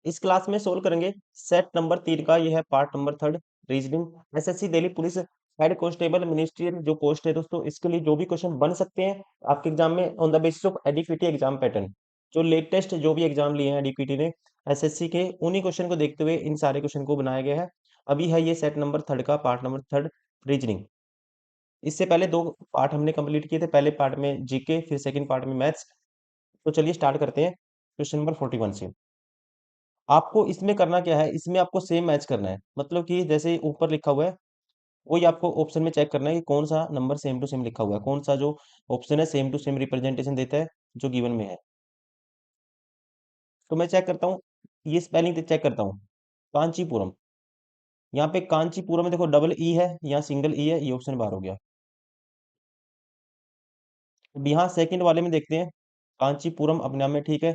इस क्लास में सोल्व करेंगे सेट नंबर 3 का, ये है part number 3 reasoning. SSC Delhi police head constable ministerial जो पोस्ट है दोस्तों, इसके लिए जो भी क्वेश्चन बन सकते हैं आपके एग्जाम में on the basis of ADPT exam pattern, जो लेटेस्ट जो भी एग्जाम लिए हैं एडीपीटी ने एसएससी के, उन्हीं क्वेश्चन को देखते हुए इन सारे क्वेश्चन को बनाया गया है। अभी है ये सेट नंबर 3 का पार्ट नंबर 3 रीजनिंग। इससे पहले 2 पार्ट हमने कंप्लीट किए थे, पहले पार्ट में जीके, फिर सेकंड पार्ट में मैथ्स। तो चलिए स्टार्ट करते हैं क्वेश्चन नंबर 41 से। आपको इसमें करना क्या है, इसमें आपको सेम मैच करना है, मतलब कि जैसे ऊपर लिखा हुआ है वही आपको ऑप्शन में चेक करना है कि कौन सा नंबर सेम टू सेम लिखा हुआ है, कौन सा जो ऑप्शन है सेम टू सेम रिप्रेजेंटेशन देता है जो गिवन में है। तो मैं चेक करता हूँ, ये स्पेलिंग चेक करता हूँ। कांचीपुरम, यहाँ पे कांचीपुरम में देखो डबल ई है, यहाँ सिंगल ई है, ये ऑप्शन बाहर हो गया। अब यहाँ सेकंड वाले में देखते हैं, कांचीपुरम अपने नाम में ठीक है,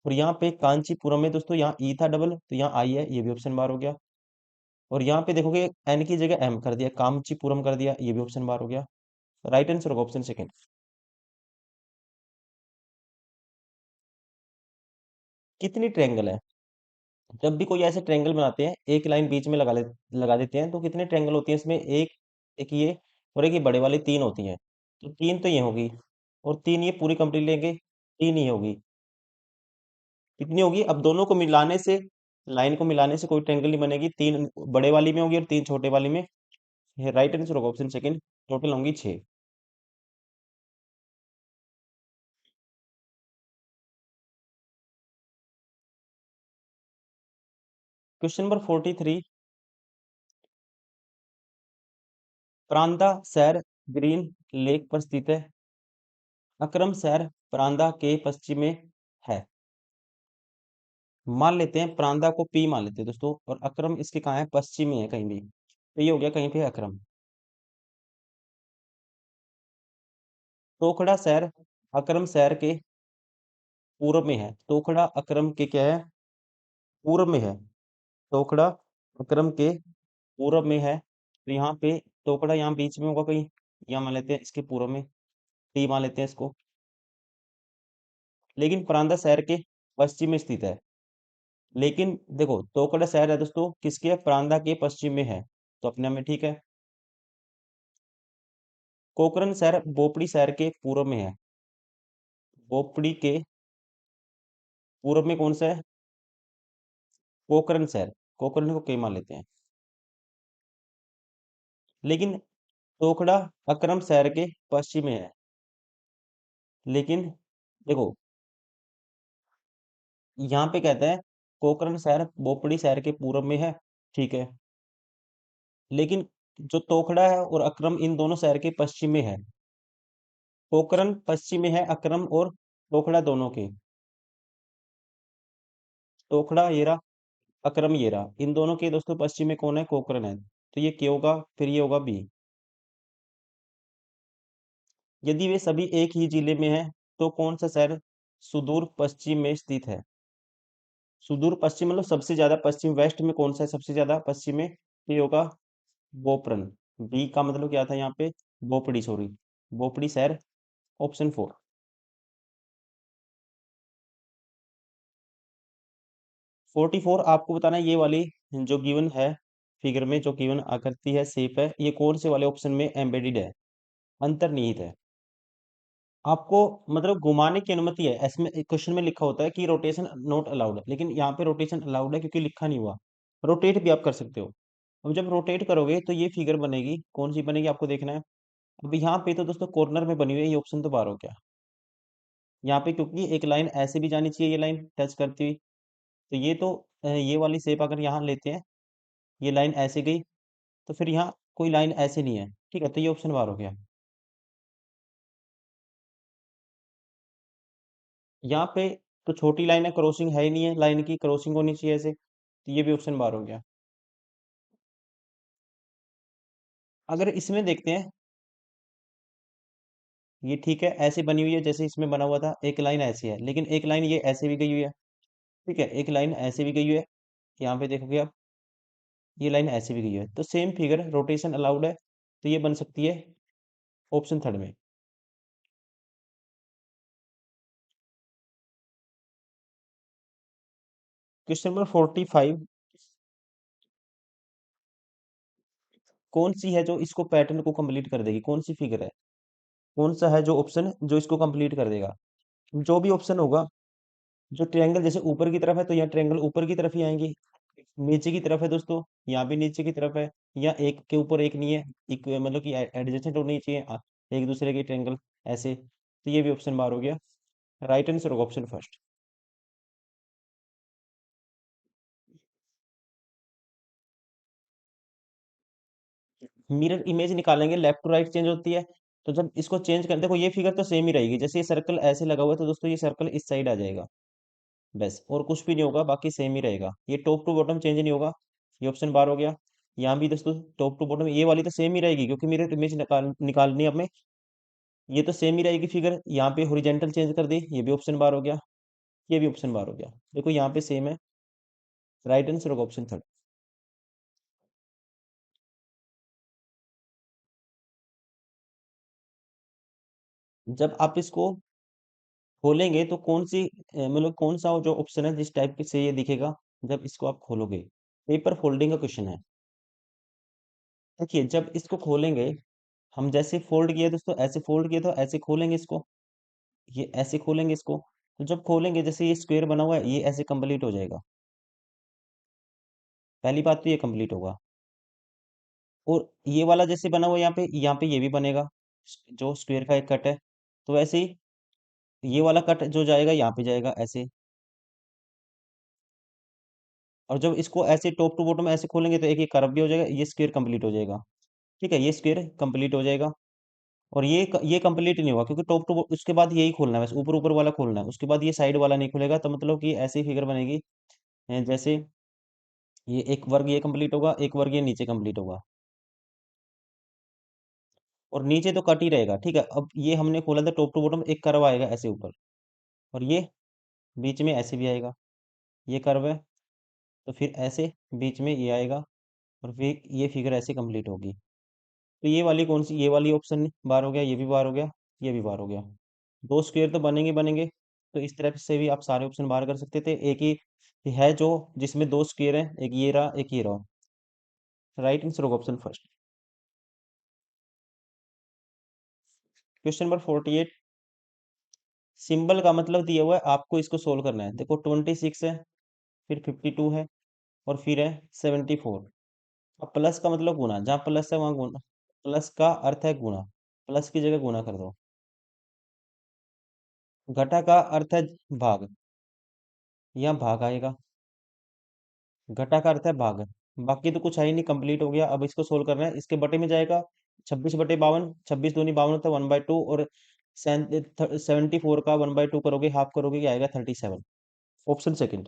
और यहाँ पे कांचीपुरम में दोस्तों यहाँ ई था डबल, तो यहाँ आई है, ये भी ऑप्शन बाहर हो गया। और यहाँ पे देखोगे एन की जगह एम कर दिया, कामचीपुरम कर दिया, ये भी ऑप्शन बाहर हो गया। राइट आंसर होगा ऑप्शन सेकंड। कितनी ट्रायंगल है, जब भी कोई ऐसे ट्रायंगल बनाते हैं एक लाइन बीच में लगा देते हैं, तो कितने ट्रायंगल होती हैं इसमें, एक, एक ये, और एक ये बड़े वाली 3 होती हैं। तो 3 तो ये होगी, और 3 ये पूरी कंप्लीट लेंगे, 3 ही होगी। कितनी होगी, अब दोनों को मिलाने से, लाइन को मिलाने से कोई ट्रायंगल नहीं बनेगी, 3 बड़े वाली में होगी और 3 छोटे वाली में। राइट आंसर होगा ऑप्शन सेकंड, टोटल होंगी 6। क्वेश्चन नंबर 43, प्रांदा शहर ग्रीन लेक पर स्थित है, अक्रम शहर प्रांदा के पश्चिम में है। मान लेते हैं प्रांदा को पी मान लेते हैं दोस्तों, और अक्रम इसके कहाँ है, पश्चिम में है कहीं भी, तो ये हो गया कहीं पे अक्रम। तोखड़ा शहर अक्रम शहर के पूर्व में है, तोखड़ा अक्रम के क्या है, पूर्व में है। तोखड़ा अक्रम के पूर्व में है, तो यहाँ पे तोखड़ा यहाँ बीच में होगा कहीं, यहाँ मान लेते हैं इसके पूर्व में, टी मान लेते हैं इसको। लेकिन प्रांदा शहर के पश्चिम में स्थित है। लेकिन देखो तोकड़ा शहर है दोस्तों किसके, प्रांदा के पश्चिम में है, तो अपने में ठीक है। कोकरन शहर बोपड़ी शहर के पूर्व में है, बोपड़ी के पूर्व में कौन सा है, कोकरन शहर, कोकरन को के मान लेते हैं। लेकिन तोकड़ा अकरम शहर के पश्चिम में है। लेकिन देखो यहाँ पे कहता है कोकरन शहर बोपड़ी शहर के पूर्व में है, ठीक है। लेकिन जो तोखड़ा है और अकरम इन दोनों शहर के पश्चिम में है। पोखरण पश्चिम में है, अक्रम और पोखड़ा दोनों के। पोखड़ा ये रहा, अक्रम ये रहा, इन दोनों के दोस्तों पश्चिम में कौन है, पोखरण है, तो ये क्या होगा, फिर ये होगा बी। यदि वे सभी एक ही जिले में हैं तो कौन सा शहर सुदूर पश्चिम में स्थित है। सुदूर पश्चिम मतलब सबसे ज्यादा पश्चिम, वेस्ट में कौन सा है सबसे ज्यादा पश्चिम में, ये होगा बोपरन। बी का मतलब क्या था यहाँ पे, बोपड़ी, सॉरी, बोपड़ी शहर, ऑप्शन 4। 44 आपको बताना है, ये वाली जो गिवन है फिगर में, जो गिवन आकृति है, शेप है, ये कौन से वाले ऑप्शन में एम्बेडेड है, अंतर्निहित है। आपको मतलब घुमाने की अनुमति है, इसमें क्वेश्चन में लिखा होता है कि रोटेशन नॉट अलाउड, लेकिन यहाँ पे रोटेशन अलाउड है क्योंकि लिखा नहीं हुआ। रोटेट भी आप कर सकते हो। अब जब रोटेट करोगे तो ये फिगर बनेगी, कौन सी बनेगी आपको देखना है। अब यहाँ पे तो दोस्तों कॉर्नर में बनी हुई है, ये ऑप्शन तो बाहर हो गया। यहाँ पे क्योंकि एक लाइन ऐसे भी जानी चाहिए, ये लाइन टच करती हुई, तो ये तो ये वाली शेप अगर यहाँ लेते हैं, ये लाइन ऐसे गई, तो फिर यहाँ कोई लाइन ऐसे नहीं है, ठीक है, तो ये ऑप्शन बार हो गया। यहाँ पे तो छोटी लाइन है, क्रॉसिंग है ही नहीं है, लाइन की क्रॉसिंग होनी चाहिए ऐसे, तो ये भी ऑप्शन बार हो गया। अगर इसमें देखते हैं, ये ठीक है ऐसे बनी हुई है जैसे इसमें बना हुआ था, एक लाइन ऐसी है, लेकिन एक लाइन ये ऐसे भी गई हुई है, ठीक है, एक लाइन ऐसे भी गई हुई है, यहाँ पे देखोगे आप, ये लाइन ऐसे भी गई हुई है, तो सेम फिगर रोटेशन अलाउड है, तो ये बन सकती है ऑप्शन थर्ड में। क्वेश्चन नंबर 45, कौन सी है जो इसको पैटर्न को कंप्लीट कर देगी, कौन सी फिगर है, कौन सा है जो ऑप्शन है जो इसको कंप्लीट कर देगा। जो भी ऑप्शन होगा, जो ट्रायंगल जैसे ऊपर की तरफ है तो यहाँ ट्रायंगल ऊपर की तरफ ही आएंगे, नीचे की तरफ है दोस्तों यहाँ भी नीचे की तरफ है, या एक के ऊपर एक नहीं है, एक मतलब कि एडजेसेंट होनी चाहिए एक दूसरे के ट्रायंगल ऐसे, तो ये भी ऑप्शन बार हो गया। राइट आंसर होगा ऑप्शन फर्स्ट। मिरर इमेज निकालेंगे, लेफ्ट टू राइट चेंज होती है, तो जब इसको चेंज कर देखो ये फिगर तो सेम ही रहेगी, जैसे ये सर्कल ऐसे लगा हुआ है तो दोस्तों ये सर्कल इस साइड आ जाएगा, बस और कुछ भी नहीं होगा, बाकी सेम ही रहेगा, ये टॉप टू बॉटम चेंज नहीं होगा। ये ऑप्शन बार हो गया। यहाँ भी दोस्तों टॉप टू बॉटम ये वाली तो सेम ही रहेगी, क्योंकि मिरर इमेज निकालनी है हमें, ये तो सेम ही रहेगी फिगर। यहाँ पे हॉरिजेंटल चेंज कर दी, ये भी ऑप्शन बार हो गया, ये भी ऑप्शन बार हो गया, देखो यहाँ पे सेम है। राइट आंसर होगा ऑप्शन थर्ड। जब आप इसको खोलेंगे तो कौन सी मतलब कौन सा जो ऑप्शन है जिस टाइप के से ये दिखेगा जब इसको आप खोलोगे, पेपर फोल्डिंग का क्वेश्चन है। देखिए जब इसको खोलेंगे, हम जैसे फोल्ड किए दोस्तों ऐसे फोल्ड किए तो ऐसे खोलेंगे इसको, ये ऐसे खोलेंगे इसको, तो जब खोलेंगे जैसे ये स्क्वायर बना हुआ है ये ऐसे कंप्लीट हो जाएगा, पहली बात तो ये कंप्लीट होगा। और ये वाला जैसे बना हुआ है यहाँ पे ये भी बनेगा, जो स्क्वायर का एक कट है, तो वैसे ही ये वाला कट जो जाएगा यहाँ पे जाएगा ऐसे। और जब इसको ऐसे टॉप टू बॉटम ऐसे खोलेंगे तो एक ये कर्व भी हो जाएगा, ये स्क्वायर कंप्लीट हो जाएगा। ठीक है, ये स्क्वायर कंप्लीट हो जाएगा। और ये कंप्लीट नहीं होगा, क्योंकि टॉप टू उसके बाद यही खोलना है, बस ऊपर ऊपर वाला खोलना है, उसके बाद ये साइड वाला नहीं खुलेगा, तो मतलब कि ऐसी फिगर बनेगी। जैसे ये एक वर्ग ये कंप्लीट होगा, एक वर्ग ये नीचे कंप्लीट होगा, और नीचे तो कट ही रहेगा। ठीक है, अब ये हमने खोला था टॉप टू बॉटम, एक कर्व आएगा ऐसे ऊपर, और ये बीच में ऐसे भी आएगा, ये कर्व है, तो फिर ऐसे बीच में ये आएगा, और फिर ये फिगर ऐसे कंप्लीट होगी। तो ये वाली कौन सी, ये वाली ऑप्शन बार हो गया, ये भी बार हो गया, ये भी बार हो गया। दो स्क्वायर तो बनेंगे बनेंगे, तो इस तरह से भी आप सारे ऑप्शन बाहर कर सकते थे। एक ही है जो जिसमें दो स्क्वायर है, एक ये रहा एक ये रहा। राइट आंसर होगा option first. Question number 48, symbol का मतलब दिया हुआ है, आपको इसको सोल्व करना है। देखो 26 है, फिर 52 है, और फिर है 74। अब प्लस का मतलब गुना, जहाँ प्लस है वहां गुना, प्लस का अर्थ है गुना, प्लस की जगह गुना कर दो। घटा का अर्थ है भाग, यहाँ भाग आएगा, घटा का अर्थ है भाग, बाकी तो कुछ है ही नहीं, कंप्लीट हो गया। अब इसको सोल्व करना है, इसके बटे में जाएगा 26/52, 26 दूनी 52 होता है 1/2, और 74 का 1/2 करोगे, हाफ करोगे, क्या आएगा 37। Option second.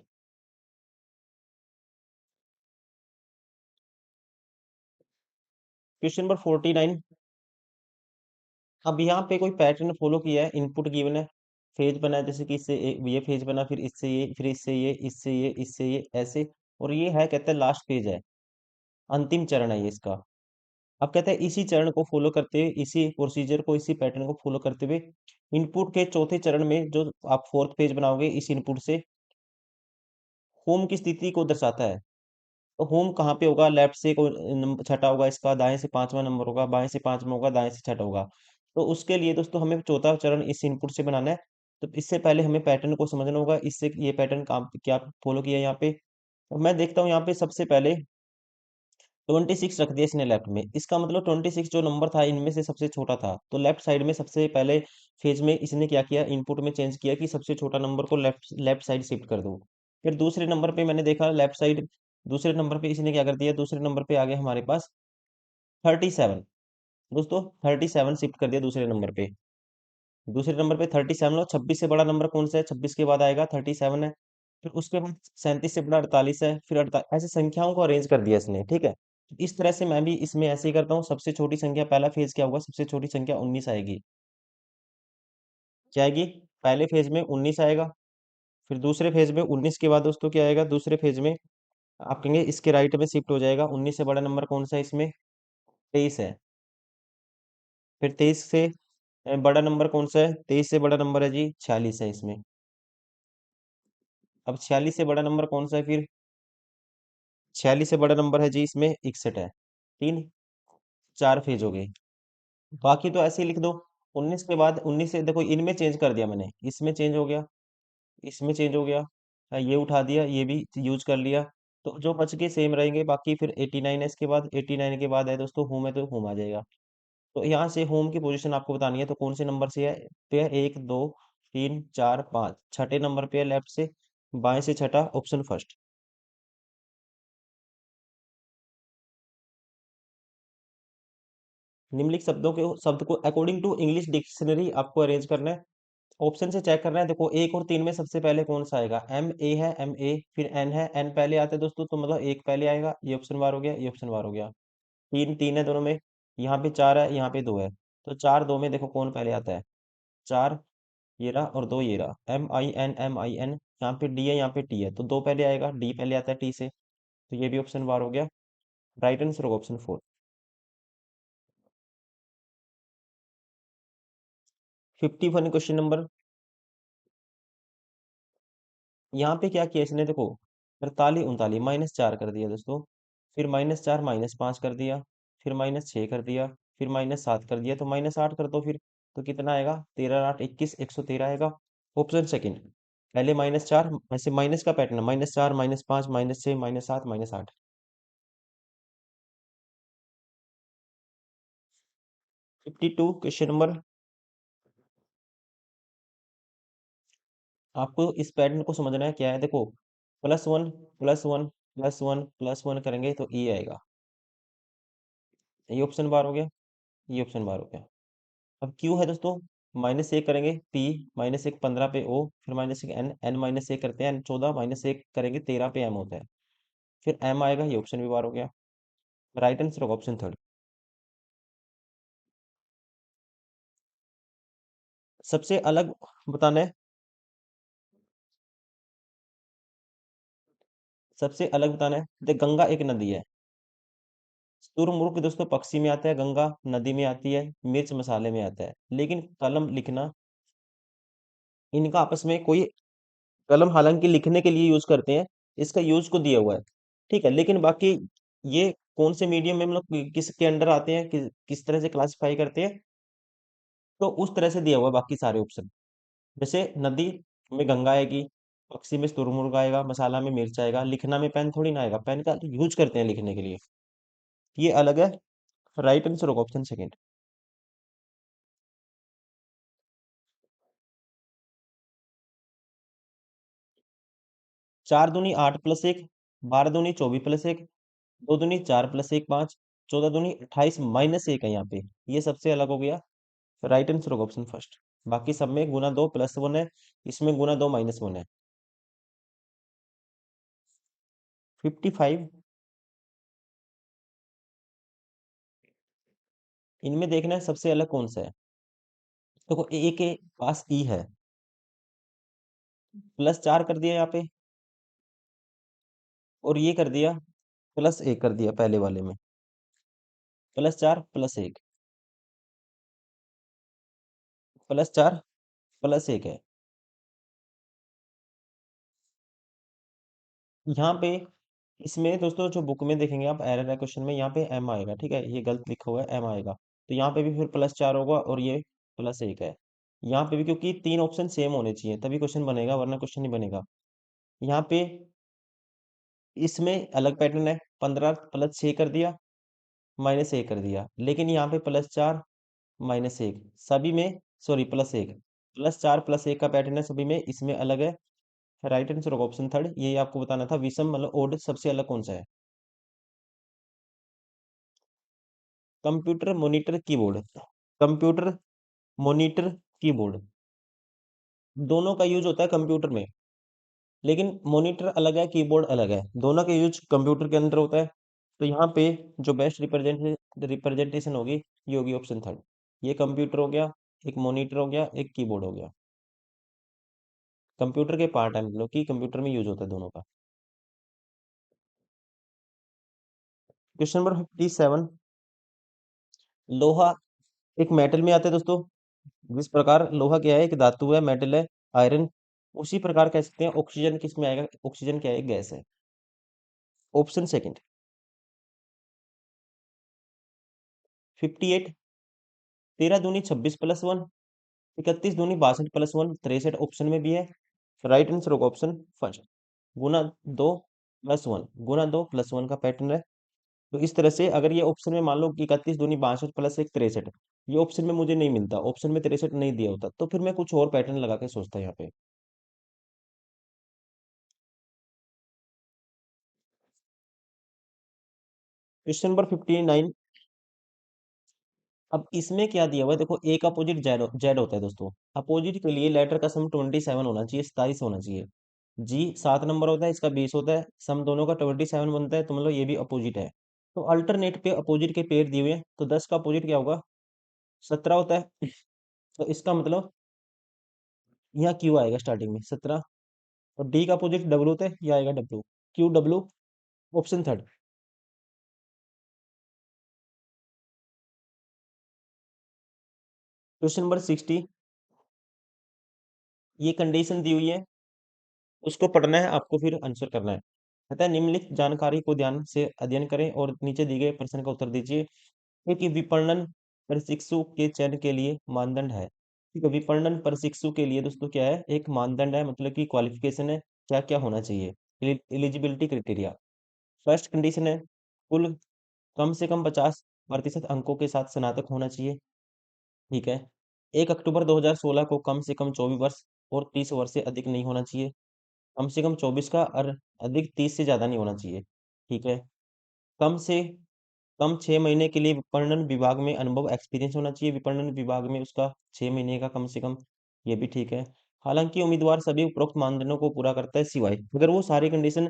क्वेश्चन नंबर 49, अब यहाँ पे कोई पैटर्न फॉलो किया है, इनपुट गिवन है, फेज बना है, जैसे कि इससे ये फेज बना, फिर इससे ये, फिर इससे ये, इससे ये, इससे ये ऐसे, और ये है कहते हैं लास्ट फेज है, अंतिम चरण है ये इसका। अब कहते हैं इसी चरण को फॉलो करते हुए, इसी प्रोसीजर को, इसी पैटर्न को फॉलो करते हुए, इनपुट के चौथे चरण में जो आप फोर्थ पेज बनाओगे इस इनपुट से, होम की स्थिति को दर्शाता है। तो होम कहाँ पे होगा, लेफ्ट से कोई नंबर छठा होगा इसका, दाएं से पांचवा नंबर होगा, बाएं से पांचवा होगा, दाएं से छठा होगा। तो उसके लिए दोस्तों हमें चौथा चरण इस इनपुट से बनाना है। तो इससे पहले हमें पैटर्न को समझना होगा, इससे ये पैटर्न काम क्या फॉलो किया है यहाँ पे। तो मैं देखता हूँ यहाँ पे सबसे पहले 26 रख दिया इसने लेफ्ट में, इसका मतलब 26 जो नंबर था इनमें से सबसे छोटा था, तो लेफ्ट साइड में सबसे पहले फेज में इसने क्या किया, इनपुट में चेंज किया कि सबसे छोटा नंबर को लेफ्ट लेफ्ट साइड शिफ्ट कर दो। फिर दूसरे नंबर पे मैंने देखा लेफ्ट साइड, दूसरे नंबर पे इसने क्या कर दिया, दूसरे नंबर पे आ गया हमारे पास 37। दोस्तों 37 शिफ्ट कर दिया दूसरे नंबर पे, दूसरे नंबर पे 37, और 26 से बड़ा नंबर कौन सा है, 26 के बाद आएगा 37 है, फिर उसके बाद 37 से बड़ा 48 है, फिर 48, ऐसे संख्याओं को अरेंज कर दिया इसने। ठीक है, इस तरह से मैं भी इसमें ऐसे ही करता हूँ। सबसे छोटी संख्या पहला फेज क्या होगा, सबसे छोटी संख्या 19 आएगी, क्या आएगी, पहले फेज में 19 आएगा। फिर दूसरे फेज में 19 के बाद दोस्तों क्या आएगा, दूसरे फेज में आप कहेंगे इसके राइट में शिफ्ट हो जाएगा, 19 से बड़ा नंबर कौन सा है इसमें, 23 है। फिर 23 से बड़ा नंबर कौन सा है, 23 से बड़ा नंबर है जी 46 है इसमें। अब 46 से बड़ा नंबर कौन सा है फिर? 46 से बड़ा नंबर है जी इसमें 61 है। तीन, चार फेज हो गए। बाकी तो ऐसे ही लिख दो। 19 के बाद 19 से देखो इनमें चेंज कर दिया मैंने, इसमें चेंज हो गया, इसमें चेंज हो गया। ये उठा दिया, ये भी यूज कर लिया। तो जो बच के सेम रहेंगे, बाकी फिर 89 है इसके बाद। 89 के बाद है दोस्तों होम, है तो होम आ जाएगा। तो यहाँ से होम की पोजीशन आपको बतानी है, तो कौन से नंबर से है पे है? एक, दो, तीन, चार, पाँच, छठे नंबर पे है लेफ्ट से। बाएं से छठा, ऑप्शन फर्स्ट। निम्नलिखित शब्दों के शब्द को अकॉर्डिंग टू इंग्लिश डिक्शनरी आपको अरेंज करना है। ऑप्शन से चेक करना है। देखो एक और तीन में सबसे पहले कौन सा आएगा? एम ए है, एम ए, फिर एन है, एन पहले आता है दोस्तों, तो मतलब एक पहले आएगा। ये ऑप्शन बार हो गया, ये ऑप्शन बार हो गया। तीन तीन है दोनों में। यहाँ पे चार है, यहाँ पे दो है। तो चार दो में देखो कौन पहले आता है? चार ये रहा, और दो ये रहा। M I N, M I N. यहाँ पे डी है, यहाँ पे टी है, तो दो पहले आएगा, डी पहले आता है टी से। तो ये भी ऑप्शन बार हो गया। राइट आंसर होगा ऑप्शन फोर। 51 question number. यहाँ पे क्या किया इसने? देखो 43 39 -4 कर दिया दोस्तों। फिर -4 -5 कर दिया। फिर -6 कर दिया। फिर -7 कर दिया, तो -8 कर दो फिर। तो कितना आएगा? 13 8 21, 113 आएगा। Option second. पहले -4, ऐसे माइनस का पैटर्न, -4 -5 -6 -7 -8। 52 question number. आपको इस पैटर्न को समझना है क्या है। देखो +1 +1 +1 +1 करेंगे तो ई आएगा। ये ऑप्शन बार हो गया, ये ऑप्शन बार हो गया। अब क्यू है दोस्तों, -1 करेंगे पी, -1 15 पे ओ, फिर -1 एन, एन -1 करते हैं एन 14, -1 करेंगे 13 पे एम होता है। फिर एम आएगा, ये ऑप्शन भी बार हो गया। राइट आंसर होगा ऑप्शन थर्ड। सबसे अलग बताना है। सबसे अलग बताना है। देख गंगा एक नदी है। सुरमुर्ग दोस्तों पक्षी में आता है, गंगा नदी में आती है, मिर्च मसाले में आता है। लेकिन कलम लिखना, इनका आपस में कोई, कलम हालांकि लिखने के लिए यूज करते हैं, इसका यूज को दिया हुआ है, ठीक है। लेकिन बाकी ये कौन से मीडियम में, मतलब किसके अंडर आते हैं, किस तरह से क्लासिफाई करते हैं, तो उस तरह से दिया हुआ है बाकी सारे ऑप्शन। जैसे नदी में गंगा आएगी, पक्षी में शुतुरमुर्ग आएगा, मसाला में मिर्च आएगा, लिखना में पेन थोड़ी ना आएगा, पेन का यूज करते हैं लिखने के लिए। ये अलग है। राइट आंसर होगा ऑप्शन सेकेंड। 4 दूनी 8 + 1, 12 दूनी 24 + 1, 2 दूनी 4 + 1 5, 14 दूनी 28 -1 है यहाँ पे। ये सबसे अलग हो गया। राइट आंसर होगा ऑप्शन फर्स्ट। बाकी सब में गुना 2 +1 है, इसमें गुना 2 -1 है। 55। इनमें देखना है सबसे अलग कौन सा है। देखो ए के पास ई है, +4 कर दिया यहाँ पे, और ये कर दिया +1 कर दिया पहले वाले में। +4 +1, +4 +1 है। यहाँ पे इसमें दोस्तों जो बुक में देखेंगे आप, एरर है क्वेश्चन में, यहाँ पे एम आएगा, ठीक है, ये गलत लिखा हुआ है, एम आएगा। तो यहाँ पे भी फिर +4 होगा, और ये +1 है। यहाँ पे भी क्योंकि तीन ऑप्शन सेम होने चाहिए तभी क्वेश्चन बनेगा, वरना क्वेश्चन नहीं बनेगा। यहाँ पे इसमें अलग पैटर्न है, 15 +6 कर दिया, -1 कर दिया। लेकिन यहाँ पे +4 -1 सभी में, सॉरी +1, +4 +1 का पैटर्न है सभी में, इसमें अलग है। राइट आंसर होगा ऑप्शन थर्ड। ये आपको बताना था, विषम मतलब ओड सबसे अलग कौन सा है। Computer monitor keyboard. Computer monitor keyboard दोनों का यूज होता है कंप्यूटर में, लेकिन मॉनिटर अलग है, कीबोर्ड अलग है। दोनों का यूज कंप्यूटर के अंदर होता है। तो यहाँ पे जो बेस्ट रिप्रेजेंटेशन होगी, ये होगी ऑप्शन थर्ड। ये कंप्यूटर हो गया, एक मॉनिटर हो गया, एक कीबोर्ड हो गया। कंप्यूटर के पार्ट है, मतलब कि कंप्यूटर में यूज होता है दोनों का। Question number 57। लोहा एक मेटल में आता है दोस्तों। जिस प्रकार लोहा क्या है, एक धातु है, मेटल है, आयरन। उसी प्रकार कह सकते हैं ऑक्सीजन किस में आएगा, ऑक्सीजन क्या है, गैस है। ऑप्शन सेकंड 58, 13 दूनी 26 + 1, 31 दूनी 62 + 1, 63 ऑप्शन में भी है। राइट आंसर होगा ऑप्शन फर्स्ट, गुना 2 + 1, गुना 2 + 1 का पैटर्न है। तो इस तरह से अगर ये ऑप्शन में मान लो कि 31 दूनी 62 + 1 63, ये ऑप्शन में मुझे नहीं मिलता, ऑप्शन में 63 नहीं दिया होता, तो फिर मैं कुछ और पैटर्न लगा के सोचता यहाँ पे। Question number 59। अब इसमें क्या दिया हुआ है, देखो एक अपोजिट जेड जेड होता है दोस्तों। अपोजिट के लिए लेटर का सम 27 होना चाहिए, 27 होना चाहिए। जी 7 नंबर होता है, इसका 20 होता है, सम दोनों का 27 बनता है, तो मतलब ये भी अपोजिट है। तो अल्टरनेट पे अपोजिट के पेयर दिए हुए हैं, तो 10 का अपोजिट क्या होगा, 17 होता है। तो इसका मतलब यहाँ क्यू आएगा स्टार्टिंग में 17, और डी का अपोजिट डब्ल्यू होता है, ये आएगा W, Q W, option third. Question number 60, ये कंडीशन दी हुई है, उसको पढ़ना है आपको, फिर आंसर करना है। कहता है निम्नलिखित जानकारी को ध्यान से अध्ययन करें और नीचे दिए गए प्रश्न का उत्तर दीजिए। एक विपणन प्रशिक्षु के चयन के लिए मानदंड है। ठीक है, विपणन प्रशिक्षु के लिए दोस्तों क्या है, एक मानदंड है, मतलब कि क्वालिफिकेशन है, क्या क्या होना चाहिए, एलिजिबिलिटी क्राइटेरिया। फर्स्ट कंडीशन है कुल कम से कम 50% अंकों के साथ स्नातक होना चाहिए। ठीक है। 1 अक्टूबर 2016 को कम से कम 24 वर्ष और 30 वर्ष से अधिक नहीं होना चाहिए। कम से कम 24 का और अधिक 30 से ज़्यादा नहीं होना चाहिए। ठीक है। कम से कम 6 महीने के लिए विपणन विभाग में अनुभव एक्सपीरियंस होना चाहिए, विपणन विभाग में उसका 6 महीने का कम से कम, ये भी ठीक है। हालांकि उम्मीदवार सभी उपरोक्त मानदंडों को पूरा करता है सिवाय, अगर वो सारी कंडीशन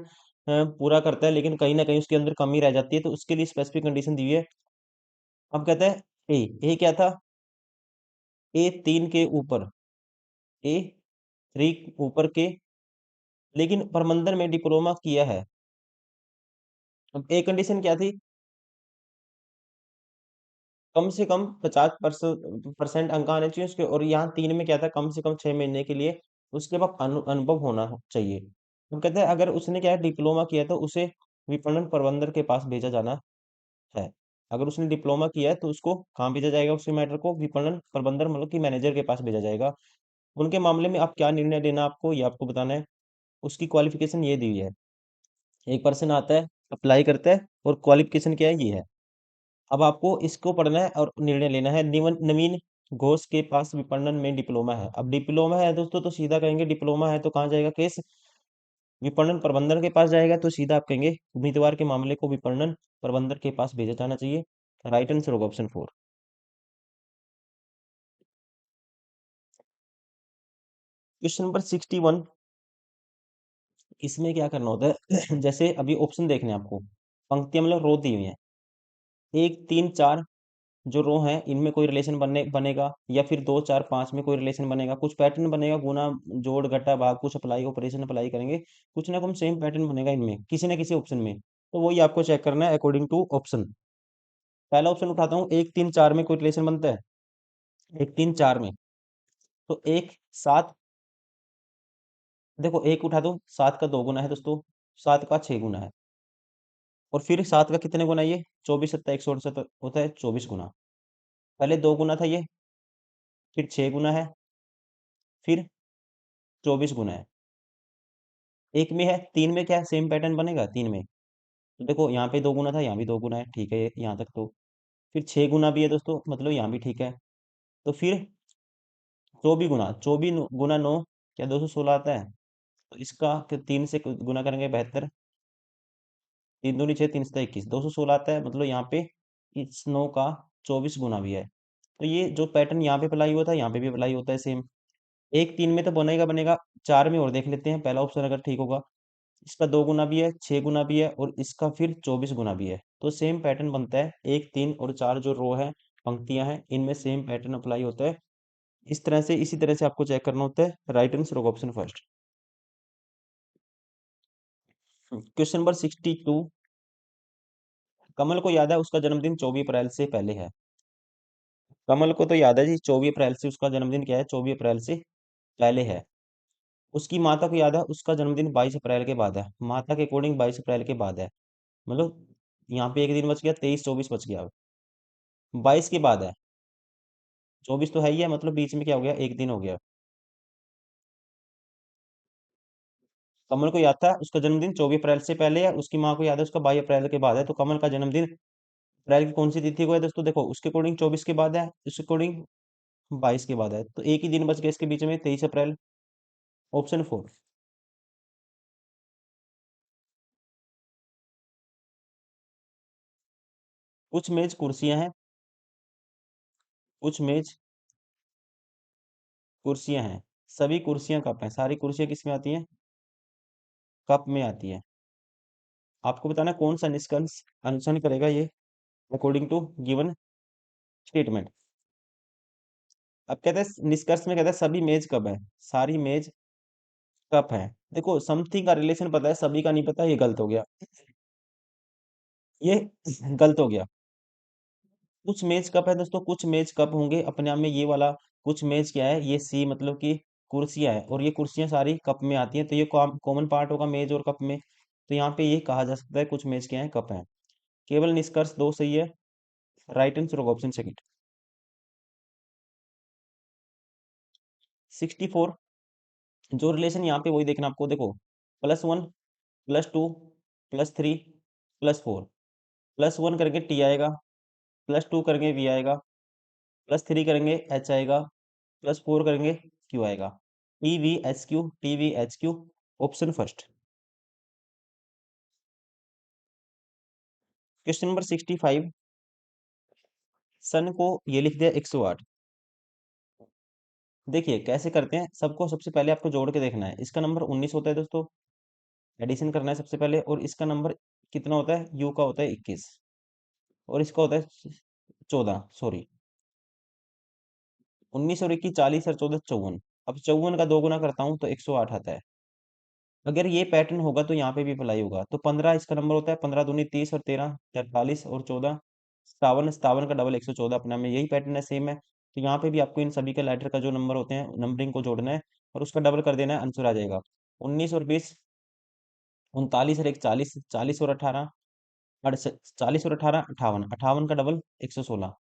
पूरा करता है लेकिन कहीं ना कहीं उसके अंदर कमी रह जाती है, तो उसके लिए स्पेसिफिक कंडीशन दी हुई है। अब कहता है ए क्या था, A3 के ऊपर, A3 ऊपर के, लेकिन प्रबंधन में डिप्लोमा किया है। अब एक कंडीशन क्या थी, कम से कम 50% अंक आने चाहिए उसके, और यहाँ 3 में क्या था, कम से कम 6 महीने के लिए उसके पास अनुभव होना चाहिए। तो कहते हैं अगर उसने क्या है डिप्लोमा किया, तो उसे विपणन प्रबंधक के पास भेजा जाना है। अगर उसने डिप्लोमा किया है तो उसको कहाँ भेजा जाएगा, उसके मैटर को विपणन प्रबंधक मतलब कि मैनेजर के पास भेजा जाएगा। उनके मामले में आप क्या निर्णय लेना, आपको ये आपको बताना है। उसकी क्वालिफिकेशन ये दी हुई है, एक पर्सन आता है, अप्लाई करता है, और क्वालिफिकेशन क्या है, ये है। अब आपको इसको पढ़ना है और निर्णय लेना है। नवीन घोष के पास विपणन में डिप्लोमा है। अब डिप्लोमा है दोस्तों, तो सीधा कहेंगे डिप्लोमा है तो कहाँ जाएगा केस, विपणन प्रबंधन के पास जाएगा, तो सीधा आप कहेंगे उम्मीदवार के मामले को विपणन प्रबंधक के पास भेजा जाना चाहिए। राइट आंसर होगा ऑप्शन 4। क्वेश्चन नंबर 61, इसमें क्या करना होता है जैसे अभी ऑप्शन देखने हैं आपको, पंक्तियां मतलब रो दी हुई है, 1 3 4 जो रो है इनमें कोई रिलेशन बनेगा, या फिर 2 4 5 में कोई रिलेशन बनेगा, कुछ पैटर्न बनेगा, गुना जोड़ घटा भाग, कुछ अप्लाई ऑपरेशन अप्लाई करेंगे, कुछ ना कुछ सेम पैटर्न बनेगा इनमें किसी ना किसी ऑप्शन में। तो वही आपको चेक करना है अकॉर्डिंग टू ऑप्शन। पहला ऑप्शन उठाता हूँ, 1 3 4 में कोई रिलेशन बनता है, 1 3 4 में, तो 1 7, देखो एक उठा दो, 7 का 2 गुना है दोस्तों, 7 का 6 गुना है, और फिर 7 का कितने गुना है, ये 24 7 168 होता है 24 गुना। पहले 2 गुना था ये, फिर 6 गुना है, फिर 24 गुना है। एक में है, 3 में क्या सेम पैटर्न बनेगा, 3 में तो देखो यहाँ पे 2 गुना था, यहाँ भी 2 गुना है, ठीक है यहाँ तक तो। फिर 6 गुना भी है दोस्तों, मतलब यहाँ भी ठीक है। तो फिर 24 गुना, 24 गुना 9, क्या 216 आता है, तो इसका 3 से गुना करेंगे 72, 3 दूनी 6, 3 सत्ता 21, 216 आता है, मतलब यहाँ पे इस 9 का 24 गुना भी है। तो ये जो पैटर्न यहाँ पे अप्लाई हुआ था, यहाँ पे भी अप्लाई होता है सेम। 1 3 में तो बनेगा बनेगा, 4 में और देख लेते हैं, पहला ऑप्शन अगर ठीक होगा। इसका 2 गुना भी है, 6 गुना भी है, और इसका फिर 24 गुना भी है, तो सेम पैटर्न बनता है। 1 3 और 4 जो रो है, पंक्तियां हैं, इनमें सेम पैटर्न अप्लाई होता है। इस तरह से, इसी तरह से आपको चेक करना होता है। राइट आंसर होगा ऑप्शन फर्स्ट। क्वेश्चन नंबर 62, कमल को याद है उसका जन्मदिन 24 अप्रैल से पहले है। कमल को तो याद है जी, 24 अप्रैल से उसका जन्मदिन क्या है, 24 अप्रैल से पहले है। उसकी माता को याद है उसका जन्मदिन 22 अप्रैल के बाद है, माता के अकॉर्डिंग 22 अप्रैल के बाद है, मतलब यहाँ पे एक दिन बच गया, 23 24 बच गया, 22 के बाद है, 24 तो है ही है, मतलब बीच में क्या हो गया, एक दिन हो गया। कमल को याद था उसका जन्मदिन 24 अप्रैल से पहले है, उसकी माँ को याद है उसका 22 अप्रैल के बाद है, तो कमल का जन्मदिन अप्रैल की कौन सी तिथि को है दोस्तों, देखो उसके अकॉर्डिंग 24 के बाद है, उसके अकॉर्डिंग 22 के बाद है, तो एक ही दिन बच गया इसके बीच में, 23 अप्रैल। ऑप्शन 4। कुछ मेज कुर्सियां हैं, कुछ मेज कुर्सियां हैं, सभी कुर्सियां कप हैं, सारी कुर्सियां किस में आती हैं, कप में आती है। आपको बताना है कौन सा निष्कर्ष अनुसरण करेगा ये, अकॉर्डिंग टू गिवन स्टेटमेंट। अब कहते हैं निष्कर्ष में कहता है सभी मेज कप है, सारी मेज कप है। देखो समथिंग का रिलेशन पता है, सभी का नहीं पता, ये गलत हो गया, ये गलत हो गया। कुछ मेज कप है दोस्तों, कुछ मेज कप होंगे अपने आप में, ये वाला कुछ मेज क्या है, ये सी मतलब कि कुर्सियां है, और ये कुर्सियां सारी कप में आती हैं, तो ये कॉमन पार्ट होगा मेज और कप में, तो यहाँ पे ये कहा जा सकता है कुछ मेज क्या है, कप है। केवल निष्कर्ष दो सही है, राइट आंसर होगा ऑप्शन सेकंड। 64। जो रिलेशन यहाँ पे वही देखना आपको, देखो +1 +2 +3 +4, +1 करेंगे टी आएगा, +2 करेंगे वी आएगा, +3 करेंगे एच आएगा, +4 करेंगे क्यू आएगा। TVHQ TVHQ, option first. Question number 65। सन को ये लिख दिया 108। देखिए कैसे करते हैं, सबको सबसे पहले आपको जोड़ के देखना है, इसका नंबर 19 होता है दोस्तों, एडिशन करना है सबसे पहले, और इसका नंबर कितना होता है, यू का होता है 21, और इसका होता है 14, सॉरी 19 और 21 40 और 14 54। अब 54 का 2 गुना करता हूँ तो 108 आता है। अगर ये पैटर्न होगा तो यहाँ पे भी अप्लाई होगा, तो 15 इसका नंबर होता है, 15 दूनी 30 और 13 43 और 14 57, 57 का डबल 114, अपना में यही पैटर्न है, सेम है। तो यहाँ पे भी आपको इन सभी के लेटर का जो नंबर होते हैं नंबरिंग को जोड़ना है, और उसका डबल कर देना है, आंसर आ जाएगा 19 और 20 39 और 1 40 40 और 18 40 और 18 58 58 का डबल 116।